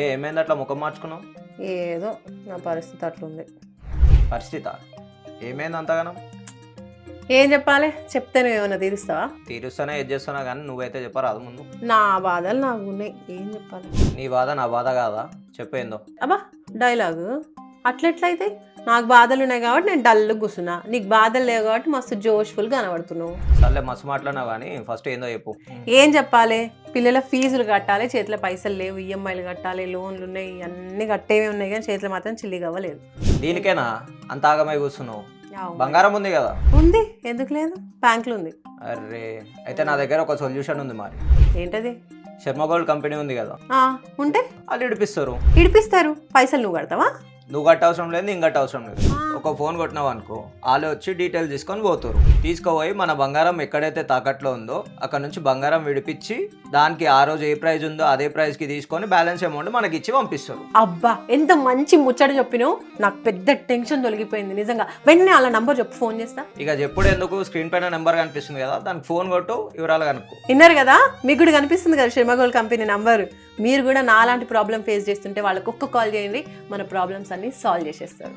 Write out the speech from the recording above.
ఏమైంది అట్లా ముఖం మార్చుకున్నావు? ఏదో నా పరిస్థితి అట్లుంది. పరిస్థితి ఏమైంది అంతగానం? ఏం చెప్పాలి? చెప్తే నువ్వు ఏమైనా తీరుస్తావా? తీరుస్తానే ఏది చేస్తున్నా కానీ నువ్వైతే చెప్పరాదు ముందు. నా బాధలు నాకు ఉన్నాయి, ఏం చెప్పాలి? నీ బాధ నా బాధ కాదా? చెప్పేందో. అబ్బా డైలాగు అట్లెట్లయితే? నాకు బాధలు ఉన్నాయి కాబట్టి నేను డల్గా కూర్చున్నా, నీకు బాధలు లేవు కాబట్టి మస్తు జోష్ఫుల్ కనబడుతున్నావు. సర్లే మస్తు మాట్లాడినావు కానీ ఫస్ట్ ఏందో చెప్పు. ఏం చెప్పాలి? పిల్లల ఫీజులు కట్టాలి, చేతిలో పైసలు లేవు, ఈఎంఐలు కట్టాలి, లోన్లు ఉన్నాయి, అన్నీ కట్టేవి ఉన్నాయి కానీ చేతిలో మాత్రం చిల్లి కావలేదు. దీనికేనా అంత ఆగమై కూర్చున్నావు? బంగారం ఉంది కదా? ఉంది, ఎందుకు లేదు, బ్యాంకులో ఉంది. అరే అయితే నా దగ్గర ఒక సొల్యూషన్ ఉంది. మరి ఏంటది? శర్మ గోల్డ్ కంపెనీ ఉంది కదా, ఉంటే వాళ్ళు ఇడిపిస్తారు. ఇడిపిస్తారు, పైసలు నువ్వు కడతావా? నువ్వు కట్ట అవసరం లేదు, ఇంకట్ట అవసరం లేదు. ఒక ఫోన్ కొట్టినావు అనుకో, వాళ్ళు వచ్చి డీటెయిల్స్ తీసుకొని పోతారు. తీసుకుపోయి మన బంగారం ఎక్కడైతే తాకట్లో ఉందో అక్కడ నుంచి బంగారం విడిపించి దానికి ఆ రోజు ఏ ప్రైస్ ఉందో అదే ప్రైస్కి తీసుకొని బ్యాలెన్స్ అమౌంట్ మనకి ఇచ్చి పంపిస్తారు. అబ్బా ఎంత మంచి ముచ్చట చెప్పినావు, నాకు పెద్ద టెన్షన్ తొలగిపోయింది నిజంగా. వెంటనే అలా నంబర్ చెప్పు, ఫోన్ చేస్తా. ఇక చెప్పుడు ఎందుకు, స్క్రీన్ పైన నెంబర్ కనిపిస్తుంది కదా, దానికి ఫోన్ కొట్టు, వివరాలు కనుక్కో. విన్నారు కదా, మీకు కూడా కనిపిస్తుంది కదా శర్మ గోల్డ్ కంపెనీ నంబర్. మీరు కూడా నాలాంటి ప్రాబ్లం ఫేస్ చేస్తుంటే వాళ్ళకి ఒక్క కాల్ చేయండి, మన ప్రాబ్లమ్స్ అన్ని సాల్వ్ చేసేస్తారు.